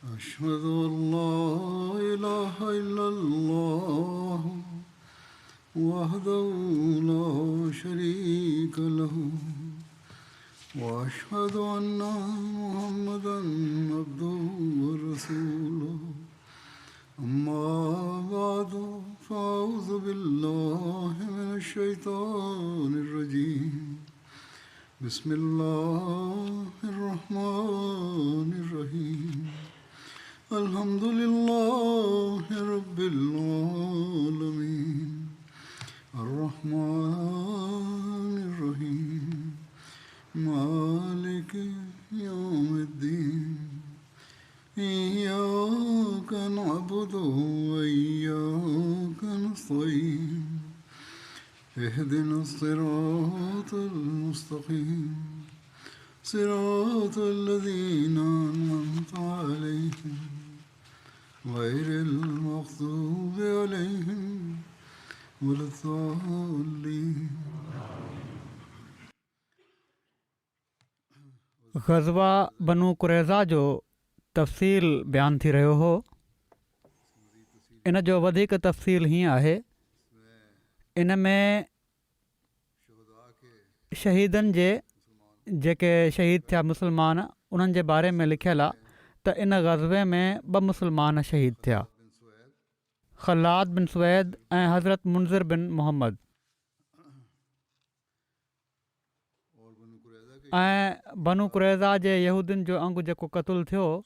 أشهد أن لا إله إلا الله وحده لا شريك له وأشهد أن محمدا عبده ورسوله أما بعد فأعوذ بالله من الشيطان الرجيم بسم الله الرحمن الرحيم الحمد لله رب العالمين الرحمن الرحيم مالك يوم الدين إياك نعبد وإياك نستعين اهدنا الصراط المستقيم صراط الذين أنعمت عليهم غير المغضوب عليهم ولا الضالين. ग़ज़वा बनू क़ुरैज़ा जो तफ़सील बयानु थी रहियो हो। इन जो वधीक तफ़सील हीअं आहे, इन में शहीदनि जेके शहीद थिया मुस्लमान, उन्हनि जे बारे में लिखियलु आहे त इन ग़ज़वे में 2 मुस्लमान शहीद थिया, ख़ल्लाद बिन सुवैद ऐं हज़रत मुंज़िर बिन मुहम्मद। ऐं बनू क़ुरैज़ा जे यहूदियुनि जो अंगु जेको क़तलु थियो,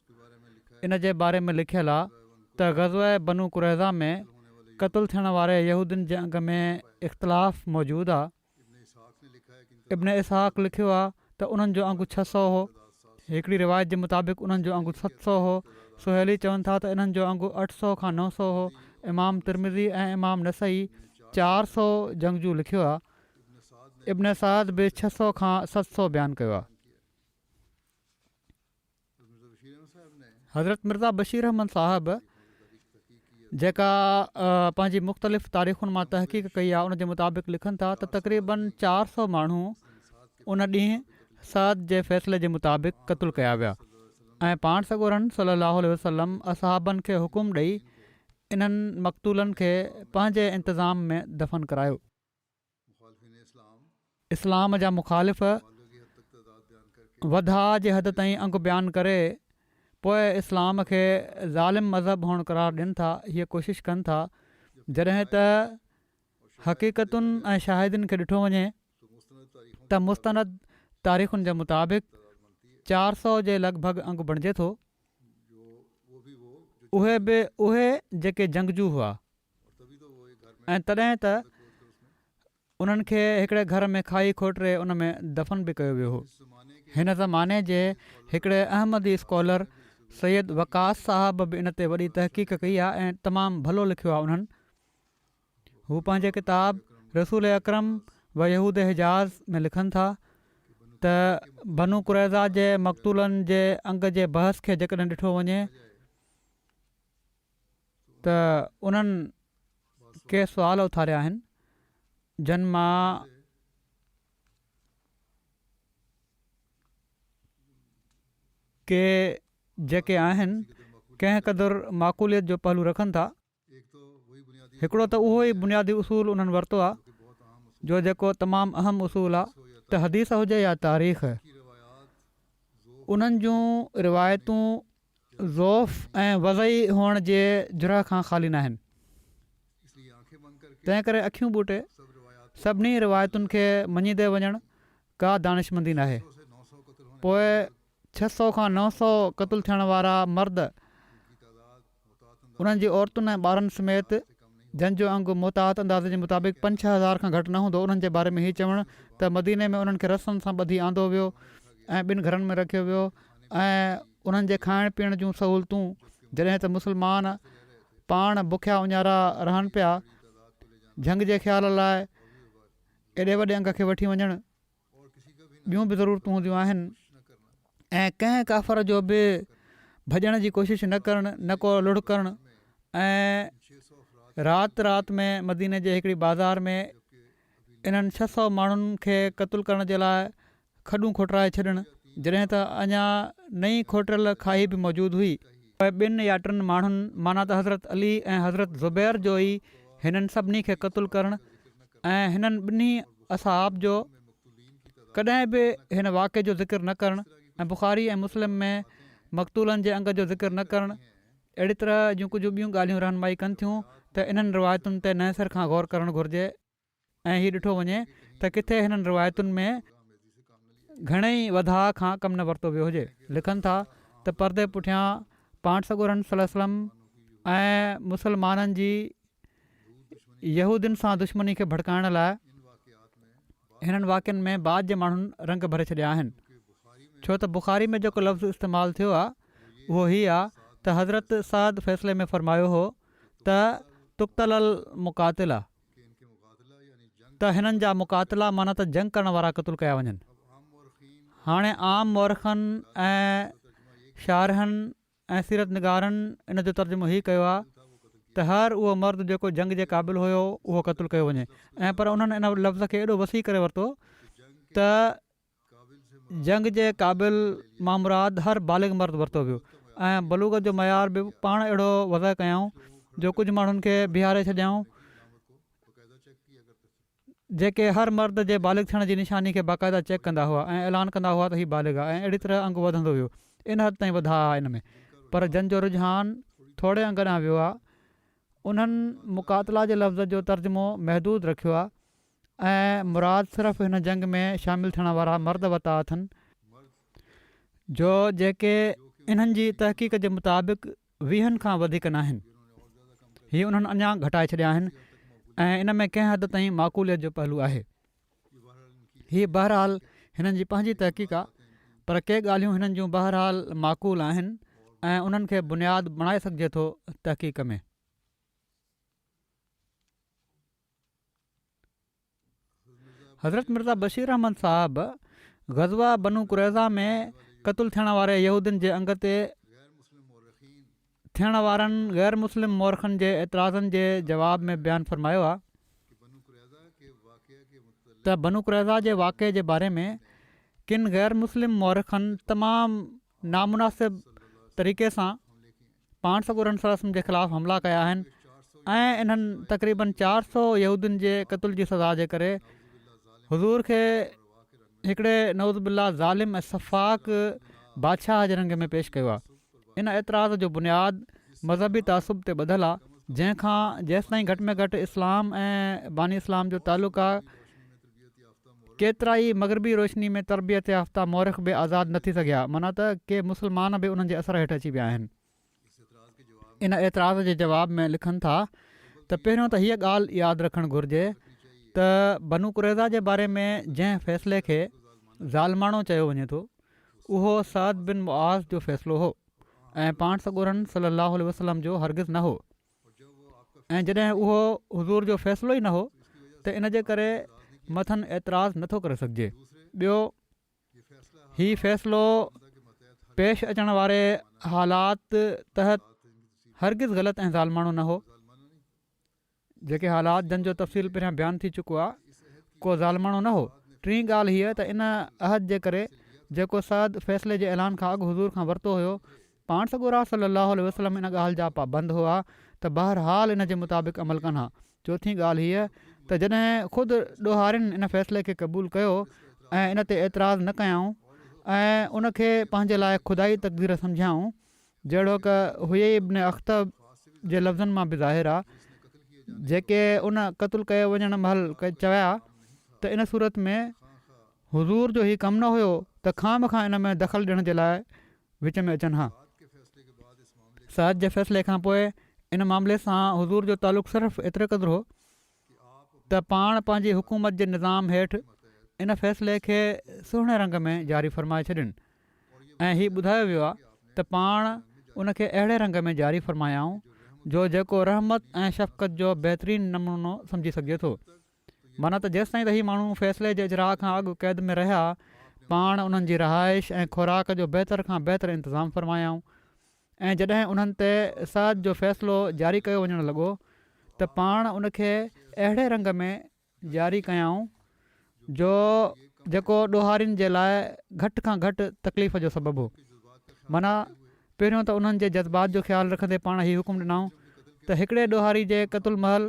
इन जे बारे में लिखियलु आहे त ग़ज़वा बनू क़ुरैज़ा में क़तलु थियण वारे यहूदियुनि जे अंग में इख़्तिलाफ़ मौजूदु आहे। इब्न इसहाक़ लिखियो आहे त उन्हनि जो अंगु 600 हो। हिकिड़ी रिवायत जे मुताबिक़ उन्हनि जो अंगु 700 हो। सुहेली चवनि था त इन्हनि जो अंगु 800 खां 900 हो। इमाम तिरमिज़ी ऐं इमाम नसई 400 जंगजू लिखियो आहे। इब्न साद बि 600 खां 700 बयानु कयो आहे। हज़रत मिर्ज़ा बशीर अहमद साहिबु जेका पंहिंजी मुख़्तलिफ़ तारीख़ुनि मां तहक़ीक़ कई आहे, उनजे मुताबिक़ लिखनि था त तक़रीबन 400 माण्हू उन ॾींहुं साद जे फ़ैसिले जे मुताबिक़ क़तलु कया विया ऐं पाण सॻोरन सल्लल्लाहु अलैहि वसल्लम असहाबनि खे हुकुम ॾेई इन्हनि मक़तूलनि खे पंहिंजे इंतिज़ाम में दफ़न करायो। इस्लाम जा मुख़ालिफ़ वधा जे हद ताईं अंगु बयानु करे पोइ इस्लाम खे ज़ालिम मज़हब हुअणु क़रार ॾियनि था। हीअ कोशिशि कनि था, जॾहिं त हक़ीक़तुनि ऐं शाहिदनि खे ॾिठो वञे त मुस्तनद तारीख़ुनि जे मुताबिक़ 400 जे लॻभॻि अंगु बणिजे थो। उहे जेके जंगजू हुआ ऐं तॾहिं त उन्हनि खे हिकिड़े घर में खाई खोटरे उन में दफ़न बि कयो वियो हो। हिन ज़माने जे हिकिड़े अहमदी स्कॉलर सैयद वकास साहब बि इन ते वॾी तहक़ीक़ कई आहे ऐं तमामु भलो लिखियो आहे उन्हनि। हू पंहिंजे किताब रसूल अकरम व यहूद हिजाज़ में लिखनि था त बनू क़ुरैज़ा जे मक़तूलनि जे अंग जे बहस खे जेकॾहिं ॾिठो वञे त उन्हनि के सुवाल उथारिया आहिनि, जन मां के जेके आहिनि कंहिं क़दुरु माक़ूलियत जो पहलू रखनि था। हिकिड़ो त उहो ई बुनियादी उसूल उन्हनि वरितो आहे जो जेको तमामु अहम उसूल आहे त हदीस हुजे या तारीख़, उन्हनि जूं रिवायतूं ज़ौफ़ ऐं वज़ई हुअण जे जुरह खां ख़ाली न आहिनि। तंहिं करे अखियूं ॿूटे सभिनी रिवायतुनि खे मञींदे वञणु का दानिशमंदी न आहे। पोइ 600 खां 900 क़तलु थियण वारा मर्द, उन्हनि जी औरतुनि ऐं ॿारनि समेत जंहिंजो अंगु मुताहत अंदाज़े जे मुताबिक़ 5-6 हज़ार खां घटि न हूंदो, उन्हनि जे बारे में हीअ चवणु त मदीने में उन्हनि खे रसनि सां ॿधी आंदो वियो ऐं 2 घरनि में रखियो वियो ऐं उन्हनि जे खाइण पीअण जूं सहूलतूं, जॾहिं त मुस्लमान पाण बुखिया उञारा रहनि पिया, झंग जे ख़्याल लाइ एॾे वॾे अंग खे वठी वञणु, ॿियूं बि ज़रूरतूं हूंदियूं आहिनि ऐं कंहिं काफ़र जो बि भॼण जी कोशिशि न करणु, न को लुढ़ करणु। ऐं राति में मदीने जे हिकिड़ी बाज़ार में इन्हनि 600 माण्हुनि खे क़तलु करण जे लाइ खॾूं खोटराए छॾणु, जॾहिं त अञा नई खोटियल खाई बि मौजूदु हुई ॿिनि या टिनि माण्हुनि माना त हज़रत अली ऐं हज़रत ज़ुबैर जो ई हिननि सभिनी खे क़तलु करणु ऐं हिननि ॿिन्ही असहाब जो कॾहिं बि हिन वाक़े जो ज़िक्र न करणु ऐं बुख़ारी ऐं मुस्लिम में मक़तूलनि जे अंग जो ज़िक्र न करणु अहिड़ी तरह जूं कुझु ॿियूं ॻाल्हियूं रहनुमाई कनि थियूं त इन्हनि रिवायतुनि ते नए सिर खां ग़ौर करणु घुरिजे ऐं हीउ ॾिठो वञे त किथे हिननि रिवायतुनि में घणेई वधा खां कमु न वरितो वियो हुजे। लिखनि था त परदे पुठियां पाण सॻोरन सलम ऐं मुसलमाननि जी यहूदियुनि सां दुश्मनी खे भड़काइण लाइ हिननि वाक़िअनि में बाद जे माण्हुनि रंग भरे छॾिया आहिनि। छो त बुख़ारी में जेको लफ़्ज़ इस्तेमालु थियो आहे उहो हीअ आहे त हज़रत साद फ़ैसिले में फ़रमायो हो त तुक़्तल मुक़ातिला त हिननि जा मुक़ातिला माना त जंग करण वारा क़तलु कया वञनि। हाणे आम मौरखनि ऐं शारहनि ऐं सीरत निगारनि इन जो तर्जुमो हीउ कयो आहे त हर उहो मर्द जेको जंग जे क़ाबिल हुयो उहो क़तलु कयो वञे ऐं पर उन्हनि इन लफ़्ज़ खे एॾो वसी करे वरितो त जंग जे क़ाबिल मामुराद हर बालिग़ मर्द वरितो वियो ऐं बलूगत जो मयार बि पाण अहिड़ो वज़ह कयऊं जो कुझु माण्हुनि खे बीहारे छॾियऊं जेके हर मर्द जे बालिग़ थियण जी निशानी खे बाक़ाइदा चेक कंदा हुआ ऐं ऐलान कंदा हुआ त हीउ बालिग़ आहे ऐं अहिड़ी तरह अंग वधंदो वियो। इन हद ताईं वधा आहे इन में पर जंग जो रुझान थोरे अंग ॾांहुं वियो आहे। उन्हनि मुक़ातिला जे लफ़्ज़ जो तर्जुमो महदूद रखियो आहे ऐं मुराद सिर्फ़ु हिन जंग में शामिलु थियण वारा मर्द वरिता अथनि जो जेके इन्हनि जी तहक़ीक़ जे मुताबिक़ 20 खां वधीक न आहिनि। हीअ उन्हनि अञा घटाए छॾिया आहिनि ऐं इन में कंहिं हद ताईं माक़ूलियत जो पहलू आहे। हीअ बहरहाल हिननि जी पंहिंजी तहक़ीक़ आहे पर के ॻाल्हियूं हिननि जूं बहरहाल माक़ूल आहिनि ऐं उन्हनि खे बुनियादु बणाए सघिजे थो तहक़ीक़ में। हज़रत मिर्ज़ा बशीर अहमद साहब ग़ज़वा बनू कुरैज़ा में क़तलु थियण वारे यहूदियुनि जे अंग ते थियण वारनि ग़ैर मुस्लिम मौरखनि जे एतिराज़नि जे जवाब में बयानु फ़रमायो आहे त बनू कुरैज़ा जे वाक़े जे बारे में किन ग़ैर मुस्लिम मौरखनि तमामु नामुनासिब तरीक़े सां पाण सॻोरन सलम जे ख़िलाफ़ु हमला कया आहिनि ऐं इन्हनि तक़रीबन 400 यहूदियुनि जे क़तल जी सज़ा जे करे हुज़ूर खे हिकिड़े नऊज़ बिल्ला ज़ालिम ऐं सफ़ाक बादशाह जे रंग में पेश कयो आहे। इन एतिराज़ जो बुनियादु मज़हबी तासुब ते ॿधलु आहे जंहिंखां जेसिताईं घटि में घटि इस्लाम ऐं बानी इस्लाम जो तालुक़ु आहे केतिरा ई मग़रबी रोशनी में तरबियत याफ़्ता मौरख बि आज़ादु न थी सघिया माना त के मुस्लमान बि उन्हनि जे असर हेठि अची विया आहिनि। इन एतिराज़ जे जवाब में लिखनि था त पहिरियों त हीअ ॻाल्हि यादि रखणु घुरिजे त बनू कुरैज़ा जे बारे में जंहिं फ़ैसिले खे ज़ालमाणो चयो वञे थो उहो साद बिन मुआज़ जो फ़ैसिलो हो ऐं पाण सॻोरन सल्लल्लाहु अलैहि वसल्लम जो हरगिज़ न हो ऐं जॾहिं उहो हुज़ूर जो फ़ैसिलो ई न हो त इन जे करे मथनि एतिराज़ नथो करे सघिजे। ॿियो हीउ फ़ैसिलो पेश अचण वारे हालात तहत हरगिज़ ग़लति ऐं ज़ालमाणो न हो। जेके हालात जन जो तफ़सील पहिरियां बयानु थी चुको आहे को ज़ालमाणो न हो। टीं ॻाल्हि हीअ त इन अहद जे करे जेको सद फ़ैसिले जे ऐलान खां अॻु हुज़ूर खां वरितो हुयो पाण सॻोरा सल्लल्लाहु अलैहि वसल्लम इन ॻाल्हि जा पाबंद हुआ त बहरहाल इन जे मुताबिक़ अमल कनि हा। चौथीं ॻाल्हि हीअ त जॾहिं ख़ुदि ॾोहारियुनि इन फ़ैसिले खे क़बूलु कयो ऐं इन ते एतिराज़ न कयाऊं ऐं उनखे पंहिंजे लाइ ख़ुदाई तक़दीर सम्झाऊं जहिड़ो क हुए इब्न अख़्तब जे लफ़्ज़नि मां बि ज़ाहिर आहे जेके उन क़तलु कयो वञण महिल चया त इन सूरत में हुज़ूर जो हीउ कमु न हुयो त खां इन में दख़ल ॾियण जे लाइ विच में अचनि हा। सद जे फ़ैसिले खां पोइ इन मामले सां हुज़ूर जो तालुक़ु सिर्फ़ु एतिरे क़दुरु हो त पाण पंहिंजी हुकूमत जे निज़ाम हेठि इन फ़ैसिले खे सुहिणे रंग में जारी फ़रमाए छॾिन ऐं हीउ ॿुधायो वियो आहे त पाण उनखे अहिड़े रंग में जारी फ़रमायाऊं जो जेको रहमत ऐं शफ़क़त जो बहितरीनु नमूनो सम्झी सघिजे थो। माना त जेसिताईं त हीउ माण्हू फ़ैसिले जे इजरा खां अॻु क़ैद में रहिया पाण उन्हनि जी रहाइश ऐं खुराक जो बहितर खां बहितर इंतिज़ामु फ़रमायाऊं ऐं जॾहिं उन्हनि ते सद जो फ़ैसिलो जारी कयो वञणु लॻो त पाण उनखे अहिड़े रंग में जारी कयाऊं जो जेको ॾोहारियुनि जे लाइ घटि खां घटि तकलीफ़ जो सबबु हो। माना पहिरियों त उन्हनि जे जज़्बात जो ख़्यालु रखंदे पाण ई हुकुम ॾिनऊं त हिकिड़े ॾोहारी जे क़तुल महल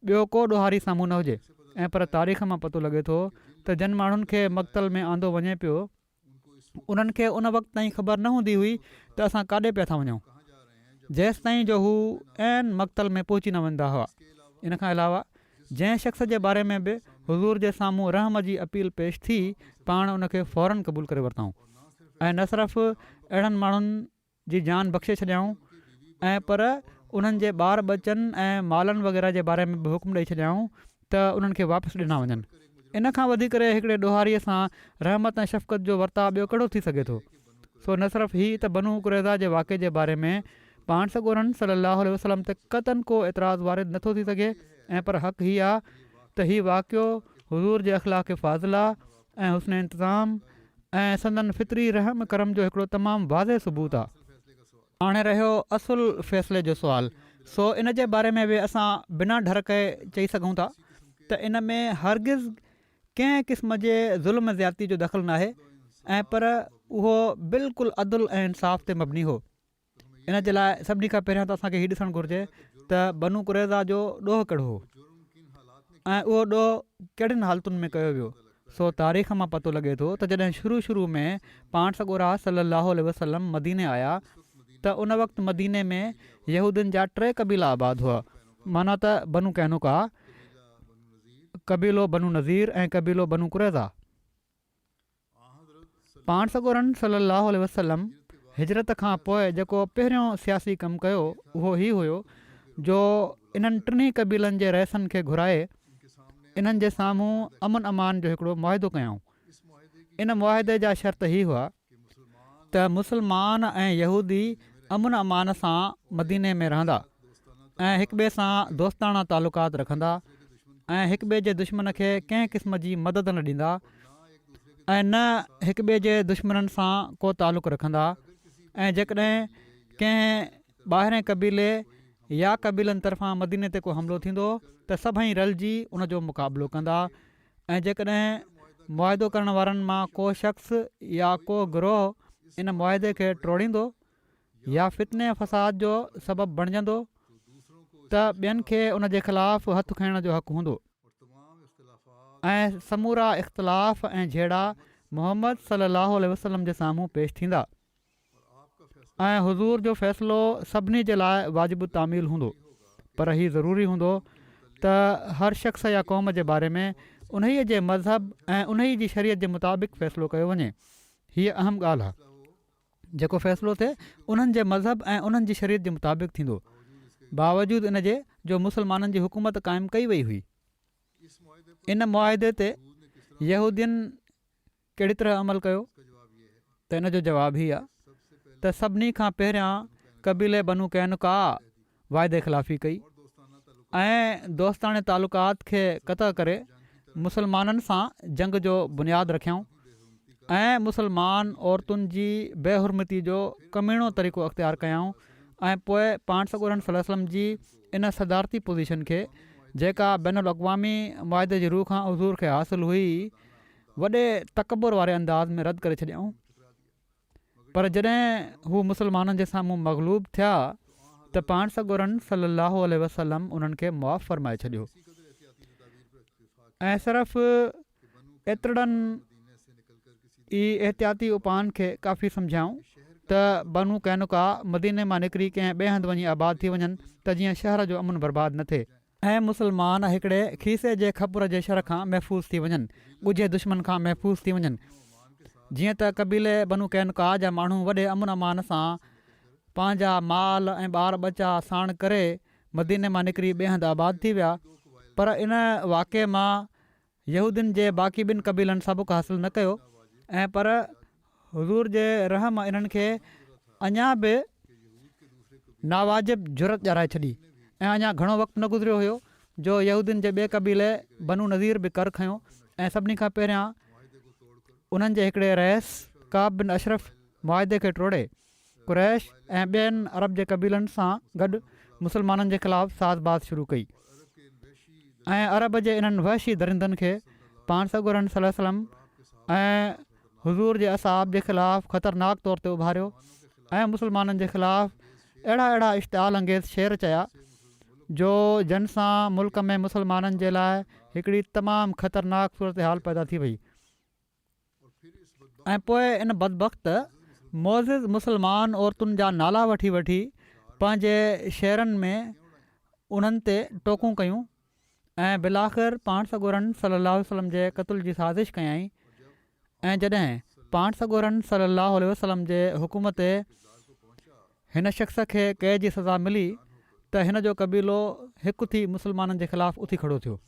ॿियो को ॾोहारी साम्हूं न हुजे। ऐं पर तारीख़ मां पतो लॻे थो त जिन माण्हुनि खे मक़तल में आंदो वञे पियो उन्हनि खे उन वक़्त ताईं ख़बर न हूंदी हुई त असां काॾे पिया था वञूं, जेसि ताईं जो हू ऐन मक़तल में पहुची न वेंदा हुआ। इन खां अलावा जंहिं शख़्स जे बारे में बि हुज़ूर जे साम्हूं रहम जी अपील पेश थी पाण उनखे फ़ौरन क़बूल करे वरितऊं ऐं न सिर्फ़ु अहिड़नि माण्हुनि जी जान बख़्शे छॾियाऊं ऐं पर उन्हनि जे ॿार बचनि ऐं मालनि वग़ैरह जे बारे में बि हुकुम ॾेई छॾियाऊं त उन्हनि खे वापसि ॾिना वञनि। इन खां वधी करे हिकिड़े ॾोहारीअ सां रहमत ऐं शफ़क़त जो वर्ताव ॿियो कहिड़ो थी सघे थो। सो न सिर्फ़ु हीअ त बनू कुरैज़ा जे वाक़े जे बारे में पाण सॻोरन सल्लल्लाहु अलैहि वसल्लम ते क़तन को एतिराज़ वारिद नथो थी सघे ऐं पर हक़ हीअ आहे त हीउ वाक़ियो हुज़ूर जे अख़लाक़ फ़ाज़िला ऐं हुस्न इंतिज़ाम ऐं संदन फितरी रहम करम जो हिकिड़ो तमामु वाज़े सबूत आहे। हाणे रहियो असुलु फ़ैसिले जो सुवालु। सो इन जे बारे में बि असां बिना डर कए चई सघूं था त इन में हरगिज़ कंहिं क़िस्म जे ज़ुल्म ज़्यादती जो दख़ल न आहे ऐं पर उहो बिल्कुलु अदुल ऐं इंसाफ़ ते मबनी हो। इन जे लाइ सभिनी खां पहिरियों त असांखे हीउ ॾिसणु घुरिजे त बनू कुरैज़ा जो ॾोह कहिड़ो हो ऐं उहो ॾोह कहिड़ियुनि हालतुनि में कयो वियो। सो तारीख़ मां पतो लॻे थो त जॾहिं शुरू में पाण सॻोरा सल्लल्लाहु अलैहि वसल्लम मदीने आया त उन वक़्तु मदीने में यहूदियुनि जा 3 क़बीला आबाद हुआ, माना त बनू कैनुका, क़बीलो बनू नज़ीर ऐं क़बीलो बनू कुरैज़ा। पाण सॻोरन सल्लल्लाहु अलैहि वसल्लम हिजरत खां पोइ जेको पहिरियों सियासी कमु कयो उहो ई हुयो जो इन्हनि 3 क़बीलनि जे रइसनि खे घुराए इन्हनि जे साम्हूं अमन अमान जो हिकिड़ो मुआहिदो कयऊं। इन मुआहिदे जा शर्त ई हुआ त मुस्लमान ऐं यहूदी अमन अमान सां मदीने में रहंदा ऐं हिक ॿिए सां दोस्ताना तालुकात रखंदा ऐं हिक ॿिए जे दुश्मन खे कंहिं क़िस्म जी मदद न ॾींदा ऐं न हिक ॿिए जे दुश्मननि सां को तालुक़ु रखंदा ऐं जेकॾहिं कंहिं ॿाहिरें क़बीले या क़बीलनि तरफ़ां मदीने ते को हमिलो थींदो त सभई रलिजी उन जो मुक़ाबिलो कंदा ऐं जेकॾहिं मुआहिदो करण वारनि मां को शख़्स या को गिरोह इन मुआहिदे खे टोड़ींदो या फितने फ़साद जो सबबु बणिजंदो त ॿियनि खे उन जे ख़िलाफ़ु हथु खणण जो हक़ु हूंदो ऐं समूरा इख़्तिलाफ़ ऐं जहिड़ा मुहम्मद सल्लल्लाहु अलैहि वसल्लम जे साम्हूं पेश थींदा ऐं हुज़ूर जो फ़ैसिलो सभिनी जे लाइ वाजिबु तामील हूंदो। पर हीउ ज़रूरी हूंदो त हर शख़्स या क़ौम जे बारे में उन्हीअ जे मज़हब ऐं उन्हीअ जी शरीयत जे मुताबिक़ फ़ैसिलो कयो वञे। हीअ अहम ॻाल्हि आहे। जेको फ़ैसिलो थिए उन्हनि जे मज़हब ऐं उन्हनि जी शरीयत जे मुताबिक़ थींदो। बावजूदु इन जे जो मुस्लमाननि जी हुकूमत क़ाइमु कई वई हुई। इन मुआहिदे ते यहूदियुनि कहिड़ी तरह अमल कयो त इन जो जवाबु ई आहे त सभिनी खां पहिरियां क़बीले बनू कैनुका वाइदे ख़िलाफ़ी कई ऐं दोस्ताने तालुकात खे क़तअ करे मुसलमाननि सां जंग जो बुनियादु रखियऊं ऐं मुसलमान औरतुनि जी बेहुरमती जो कमीणो तरीक़ो अख़्तियार कयऊं ऐं पोइ पाण सॻोरन सल्लल्लाहु अलैहि वसल्लम जी इन सदारती पोज़ीशन खे जेका बैनुल अक़वामी मुआहिदे जी रूह खां हुज़ूर खे हासिलु हुई वॾे तकबुर वारे अंदाज़ में रद्द करे छॾियऊं। पर जॾहिं हू मुसलमाननि जे साम्हूं मग़लूब थिया त पाण सॻोरन सल्लल्लाहु अलैहि वसल्लम उन्हनि खे मुआफ़ फ़रमाए छॾियो ऐं सिर्फ़ु एतिरनि ई एहतियाती उपान खे काफ़ी सम्झाऊं त बनू कैनुका मदीने मां निकिरी कंहिं ॿिए हंधि वञी आबाद थी वञनि त जीअं शहर जो अमन बर्बाद न थिए ऐं मुसलमान हिकिड़े खीसे जे खपुर जे शर खां महफ़ूज़ थी वञनि, ॻुझे दुश्मन खां महफ़ूज़ थी वञनि। जीअं त क़बीले बनू कैनुका जा माण्हू वॾे अमन अमान सां पंहिंजा माल ऐं ॿार बचा साण करे मदीने मां निकिरी ॿिए हंधि आबाद थी विया, पर इन वाक़े मां यहूदियुनि जे बाक़ी 2 क़बीलनि सबक़ु हासिलु न कयो ऐं पर हुज़ूर जे रहम इन्हनि खे अञा बि नावाजिब जुरत ॼाराए छॾी ऐं अञा घणो वक़्तु न गुज़रियो हुयो जो यहूदियुनि जे ॿिए क़बीले बनू नज़ीर बि कर खयों ऐं सभिनी खां पहिरियां उन्हनि जे हिकिड़े रइस काब बिन अशरफ मुआहिदे खे टोड़े कुरैश ऐं ॿियनि अरब जे क़बीलनि सां गॾु मुसलमाननि जे ख़िलाफ़ु साज़बाज़ शुरू कई ऐं अरब जे इन्हनि वहशी दरिंदनि खे पाण सॻोरन सल्लल्लाहु अलैहि वसल्लम ऐं हुज़ूर जे असाब जे ख़िलाफ़ु ख़तरनाक तौर ते उभारियो ऐं मुस्लमाननि जे ख़िलाफ़ु अहिड़ा इश्तिहाल अंगेज़ शेर चया जो जन सां मुल्क में मुस्लमाननि जे लाइ हिकिड़ी तमामु ख़तरनाक सूरत हाल पैदा थी वई। ऐं पोइ इन बदबख़्त मोज़िज़ मुस्लमान औरतुनि जा नाला वठी पंहिंजे शहरनि में उन्हनि ते टोकूं कयूं ऐं बिलाख़िर पाण सॻोरनि सल्लल्लाहु अलैहि वसल्लम जे क़त्ल जी साज़िश कयईं। ऐं जॾहिं पाण सॻोरनि सल्लल्लाहु अलैहि वसल्लम जे हुकुम ते हिन शख़्स खे क़ैद जी सज़ा मिली त हिन जो क़बीलो हिकु थी मुस्लमाननि जे ख़िलाफ़ु उथी खड़ो थियो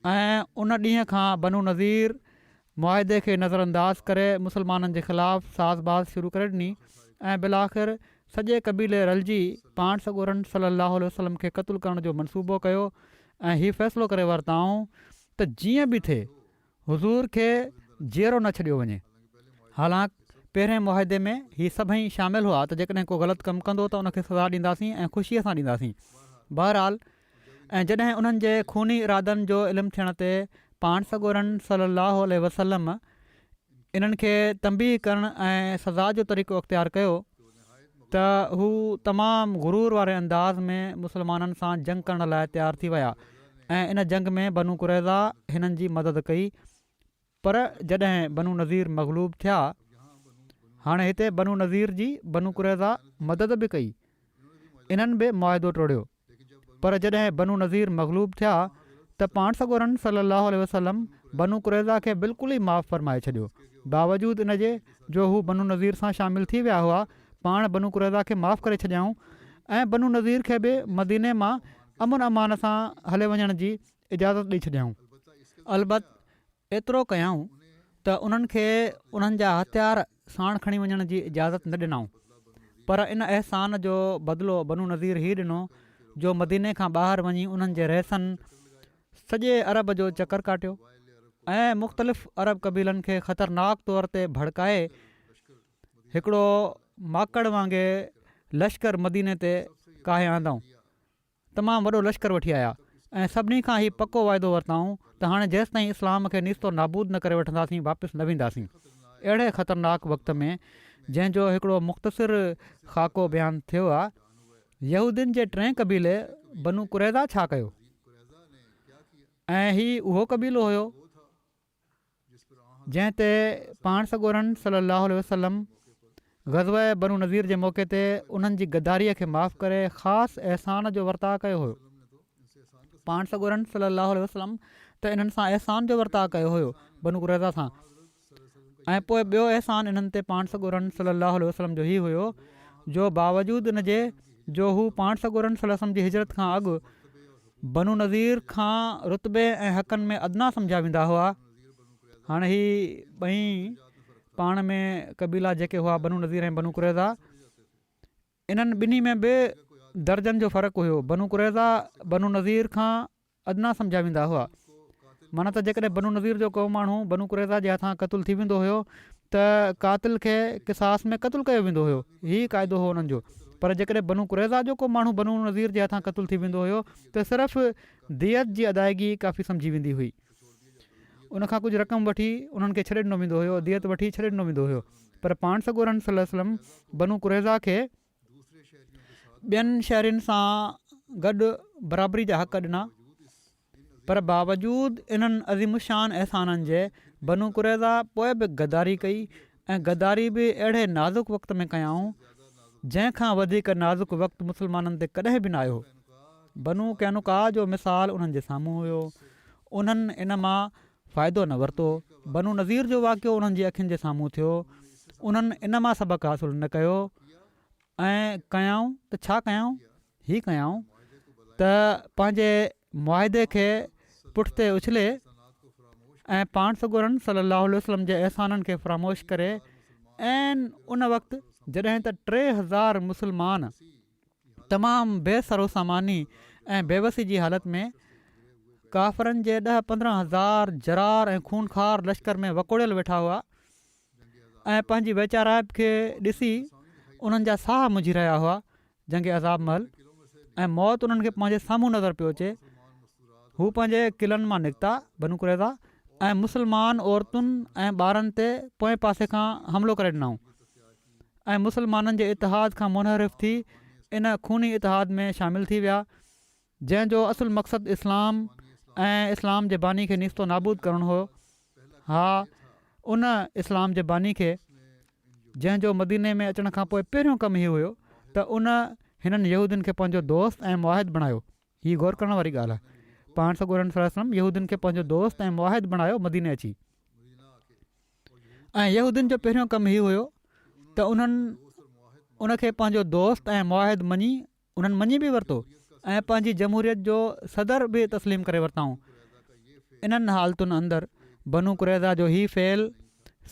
ऐं उन ॾींहं खां बनू नज़ीर मुआदे खे नज़रअंदाज़ करे मुस्लमाननि जे ख़िलाफ़ु साज़बाज़ शुरू करे ॾिनी ऐं बिलाख़िर सॼे क़बीले रलिजी पाण सॻोरनि सल्लल्लाहु अलैहि वसल्लम खे क़त्लु करण जो मनसूबो कयो ऐं हीउ फ़ैसिलो करे वरिताऊं त जीअं बि थिए हुज़ूर खे जीअरो न छॾियो वञे। हालांकि पहिरें मुआदे में हीअ सभई शामिल हुआ त जेकॾहिं को ग़लति कमु कंदो त उनखे सज़ा ॾींदासीं ऐं ख़ुशीअ सां ॾींदासीं। बहरहाल ऐं जॾहिं उन्हनि जे खूनी इरादनि जो इल्मु थियण ते पाण सॻोरनि सल्लल्लाहु अलैहि वसल्लम इन्हनि खे तंबीह करणु ऐं सज़ा जो तरीक़ो इख़्तियारु कयो त हू तमामु गुरूर वारे अंदाज़ में मुस्लमाननि सां जंग करण लाइ तयारु थी विया ऐं इन जंग में बनू कुरैज़ा हिननि जी मदद कई। पर जॾहिं बनू नज़ीर मग़लूब थिया, हाणे हिते बनू नज़ीर जी बनू कुरैज़ा मदद बि कई, इन्हनि बि मुआदो टोड़ियो। पर जॾहिं बनू नज़ीर मग़लूब थिया त पाण सॻोरनि सल्लल्लाहु अलैहि वसल्लम बनू कुरैज़ा खे बिल्कुलु ई माफ़ फ़रमाए छॾियो। बावजूदि इन जे जो हू बनू नज़ीर सां शामिलु थी विया हुआ, पाण बनू कुरैज़ा खे माफ़ करे छॾियाऊं ऐं बनू नज़ीर खे बि मदीने मां अमन अमान सां हले वञण जी इजाज़त ॾेई छॾियाऊं। अलबत एतिरो कयाऊं त उन्हनि खे उन्हनि जा हथियार साण खणी वञण जी इजाज़त न ॾिनऊं। पर इन अहसान जो बदिलो बनू नज़ीर ई ॾिनो जो मदीने खां ॿाहिरि वञी उन्हनि जे रहसनि सॼे अरब जो चकर काटियो ऐं मुख़्तलिफ़ अरब क़बीलनि खे ख़तरनाक तौर ते भड़काए हिकिड़ो माकड़ वांगुरु लश्कर मदीने ते काहे आंदऊं। तमामु वॾो लश्कर वठी आया ऐं सभिनी खां ई पको वाइदो वरिताऊं त हाणे जेसि ताईं इस्लाम खे नीस्तो नाबूद न करे वठंदासीं वापसि न वेंदासीं। अहिड़े ख़तरनाक वक़्त में जंहिंजो हिकिड़ो मुख़्तसिर ख़ाको बयानु थियो आहे, यहूदियुनि जे टें क़बीले बनू कुरैज़ा छा कयो ऐं हीउ उहो क़बीलो हुयो जंहिं ते पाण सॻोरनि सल्लल्लाहु अलैहि वसल्लम ग़ज़वा बनू नज़ीर जे मौक़े ते उन्हनि जी गद्दारीअ खे माफ़ करे ख़ासि अहसान जो वर्ताउ कयो हुयो। पाण सॻोरनि सल्लल्लाहु अलैहि वसल्लम त इन्हनि सां अहसान जो वर्ताउ कयो हुयो बनू कुरैज़ा सां। ऐं पोइ ॿियो अहसान इन्हनि ते पाण सॻोरनि सल्लल्लाहु अलैहि वसल्लम जो हीउ हुयो जो बावजूदि इन जे जो हू पाण सॻोरनि सल्लल्लाहु अलैहि वसल्लम जी हिजरत खां अॻु बनू नज़ीर खां रुतबे ऐं हक़नि में अदना सम्झा वेंदा हुआ। हाणे ही ॿई पाण में क़बीला जेके हुआ बनू नज़ीर ऐं बनू कुरैज़ा, इन्हनि ॿिन्ही में बि दर्जनि जो फ़र्क़ु हुयो। बनू कुरैज़ा बनू नज़ीर खां अदना सम्झा वेंदा हुआ। माना त जेकॾहिं बनू नज़ीर जो को माण्हू बनू कुरैज़ा जे हथां क़तलु थी वेंदो हुयो त कातिल खे क़िसास में क़तलु कयो वेंदो हुयो, हीउ क़ाइदो हो हुननि जो। पर जेकॾहिं बनू कुरैज़ा जो को माण्हू बनू नज़ीर जे हथां क़तलु थी वेंदो हुयो त सिर्फ़ु दियत जी अदायगी काफ़ी सम्झी वेंदी हुई। उनखां कुझु रक़म वठी उन्हनि खे छॾे ॾिनो वेंदो हुयो, दियत वठी छॾे ॾिनो वेंदो हुयो। पर पाण सॻोरनि सल्लल्लाहु अलैहि वसल्लम बनू कुरैज़ा खे ॿियनि शहरनि सां गॾु बराबरी जा हक़ ॾिना। पर बावजूदि इन्हनि अज़ीमुशान अहसाननि जे बनू कुरैज़ा पोइ बि गद्दारी कई ऐं गद्दारी बि अहिड़े नाज़ुक वक़्त में कयाऊं जंहिंखां वधीक नाज़ुक वक़्तु मुस्लमाननि ते कॾहिं बि न आयो। बनू कैनुका जो मिसाल उन्हनि जे साम्हूं हुयो, उन्हनि इन मां फ़ाइदो न वरितो। बनू नज़ीर जो वाक़ियो उन्हनि जी अखियुनि जे साम्हूं थियो, उन्हनि इन मां सबक़ु हासिलु न कयो ऐं कयाऊं त छा कयाऊं, हीअ कयाऊं त पंहिंजे मुआदे खे पुठिते उछले ऐं पाण सॻोरनि सल्लल्लाहु अलैहि वसल्लम जे अहसाननि खे फ़रामोश करे ऐं उन वक़्तु जॾहिं त 3000 मुस्लमान तमामु बेसरो सामानी ऐं बेवसी जी हालति में काफ़रनि जे 10-15 हज़ार जरार ऐं खूनखार लश्कर में वकोड़ियल वेठा हुआ ऐं पंहिंजी वेचाराइब खे ॾिसी उन्हनि जा साह मुंझी रहिया हुआ जंग अज़ाब महल, ऐं मौत उन्हनि खे पंहिंजे साम्हूं नज़र पियो अचे। हू पंहिंजे क़िलनि मां निकिता बनू कुरैज़ा ऐं मुस्लमान औरतुनि ऐं ॿारनि ते पोएं पासे खां हमिलो करे ॾिनऊं ऐं मुस्लमाननि जे इतिहाद खां मुनहरिफ़ थी इन खूनी इतिहाद में शामिलु थी विया, जंहिंजो असुलु मक़सदु इस्लाम ऐं इस्लाम जे बानी खे निस्तो नाबूद करणु हो। हा, उन इस्लाम जे बानी खे जंहिंजो मदीने में अचण खां पोइ पहिरियों कमु इहो हुयो त उन हिननि यहूदियुनि खे पंहिंजो दोस्त ऐं मुआहिद बणायो। हीअ गौर करण वारी ॻाल्हि आहे। पाण सॻोरनि सलम यहूदियुनि खे पंहिंजो दोस्त ऐं मुआहिद बणायो मदीने अची। ऐं यहूदियुनि जो पहिरियों कमु इहो हुयो त उनखे पंहिंजो दोस्त ऐं मुआहिद उन्हनि मञी बि वरितो ऐं पंहिंजी जमहूरियत जो सदर बि तस्लीम करे वरिताऊं। इन्हनि हालतुनि अंदरि बनू कुरैज़ा जो हीउ फ़ैल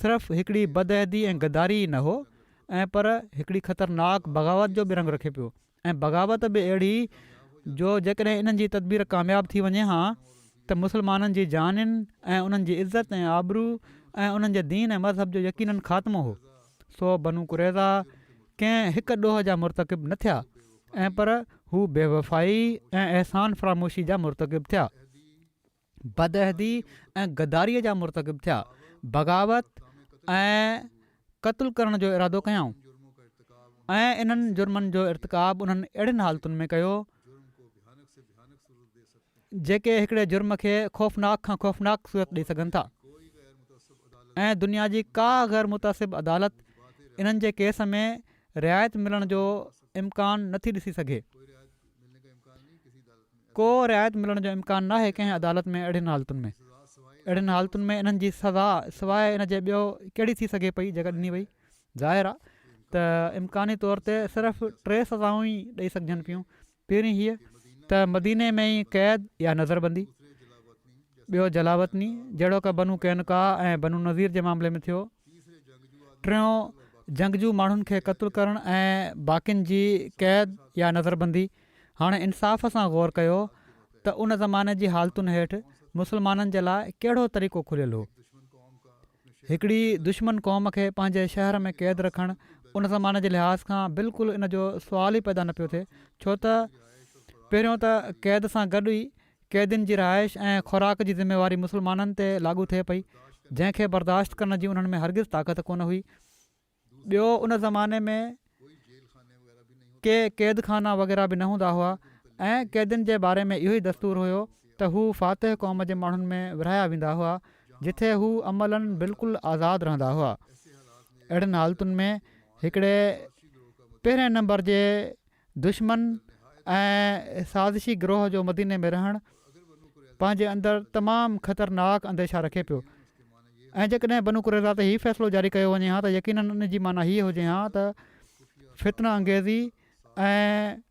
सिर्फ़ु हिकिड़ी बदअहदी ऐं गदारी न हो, ऐं पर हिकिड़ी ख़तरनाक बग़ावत जो बि रंग रखे पियो। ऐं बग़ावत बि अहिड़ी जो जेकॾहिं इन्हनि जी तदबीर कामयाबु थी वञे हा त मुस्लमाननि जी जानियुनि ऐं उन्हनि जी इज़त ऐं आबरू ऐं उन्हनि जे दीन ऐं मज़हब जो यकीननि ख़ात्मो हो। सो बनू कुरैज़ा कंहिं हिकु ॾोह जा मुर्तकिब न थिया, ऐं पर हू बेवफ़ाई ऐं अहसान फ़रामोशी जा मुर्तकिब थिया, बदअहदी ऐं गदारीअ जा मुर्तकिब थिया, बग़ावत ऐं क़त्ल करण जो इरादो कयऊं। ऐं इन्हनि जुर्मनि जो इर्तिकाब उन्हनि अहिड़ियुनि हालतुनि में कयो जेके हिकिड़े जुर्म खे ख़ौफ़नाक खां ख़ौफ़नाक सूरत ॾेई सघनि था। ऐं दुनिया जी का ग़ैर मुतासिब अदालत इन्हनि जे केस में रिआयत मिलण जो इम्कान नथी ॾिसी सघे। को रिआयत मिलण जो इम्कान न आहे कंहिं अदालत में। अहिड़ियुनि हालतुनि में इन्हनि जी सज़ा सवाइ इन जे ॿियो कहिड़ी थी सघे पई जेका ॾिनी वई। ज़ाहिर आहे त इम्कानी तौर ते सिर्फ़ु 3 सज़ाऊं ई ॾेई सघजनि पियूं। पहिरीं हीअ त मदीने में ई क़ैद या नज़रबंदी, ॿियो जलावतनी जहिड़ो की बनू कैनका ऐं बनू नज़ीर जे मामले में थियो, टियों जंगजू माण्हुनि खे क़त्लु करणु ऐं बाक़ियुनि जी क़ैद या नज़रबंदी। हाणे इंसाफ़ सां ग़ौर कयो त उन ज़माने जी हालतुनि हेठि मुस्लमाननि जे लाइ कहिड़ो तरीक़ो खुलियलु हो। हिकिड़ी दुश्मन क़ौम खे पंहिंजे शहर में क़ैद रखणु उन ज़माने जे लिहाज़ खां बिल्कुलु इन जो सुवाल ई पैदा न पियो थिए, छो त पहिरियों त क़ैद सां गॾु ई क़ैदियुनि जी रहाइश ऐं ख़ुराक जी ज़िमेवारी मुस्लमाननि ते लागू थिए पई, जंहिंखे बर्दाश्त करण जी उन्हनि में हरगिज़ ताक़त कोन हुई। ॿियो उन ज़माने में के क़ैद खाना वग़ैरह बि न हूंदा हुआ, ऐं क़ैदियुनि जे बारे में इहो ई दस्तूर हुयो त हू फ़ातिह क़ौम जे माण्हुनि में विरहाया वेंदा हुआ, जिथे हू अमलनि बिल्कुलु आज़ादु रहंदा हुआ। अहिड़ियुनि हालतुनि में हिकिड़े पहिरें नंबर जे दुश्मन ऐं साज़िशी गिरोह जो मदीने में रहणु पंहिंजे अंदरि तमामु ख़तरनाक अंदेशा रखे पियो। ऐं जेकॾहिं बनू कुरैज़ा ते हीउ फ़ैसिलो जारी कयो वञे हा त यकीननि उन जी माना हीअ हुजे हा त फितना अंगेज़ी ऐं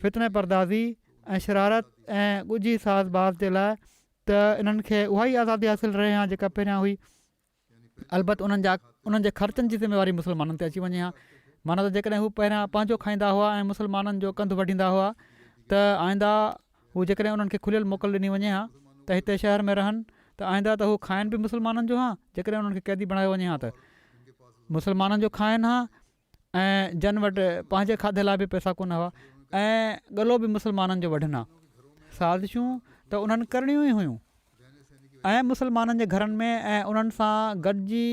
फितने परदाज़ी ऐं शरारत ऐं ॻुझी साज़बाज़ जे लाइ त इन्हनि खे उहा ई आज़ादी हासिलु रहे हा जेका पहिरियां हुई। अलबत उन्हनि जे ख़र्चनि जी ज़िमेवारी मुस्लमाननि ते अची वञे हा। माना त जेकॾहिं हू पहिरियां पंहिंजो खाईंदा हुआ ऐं मुस्लमाननि जो कंधु वढींदा हुआ त आईंदा हू जेकॾहिं उन्हनि खे खुलियल मोकल ॾिनी वञे हा त हिते शहर में रहनि त आईंदा त हू खाइनि बि मुस्लमाननि जो हा। जेकॾहिं उन्हनि खे क़ैदी बणायो वञे हा त मुस्लमाननि जो खाइनि हा, ऐं जन वटि पंहिंजे खाधे लाइ बि पैसा कोन हुआ, ऐं गलो बि मुस्लमाननि जो वठनि हा। साज़िशूं त उन्हनि करणियूं ई हुयूं, ऐं मुस्लमाननि जे घरनि में ऐं उन्हनि सां गॾिजी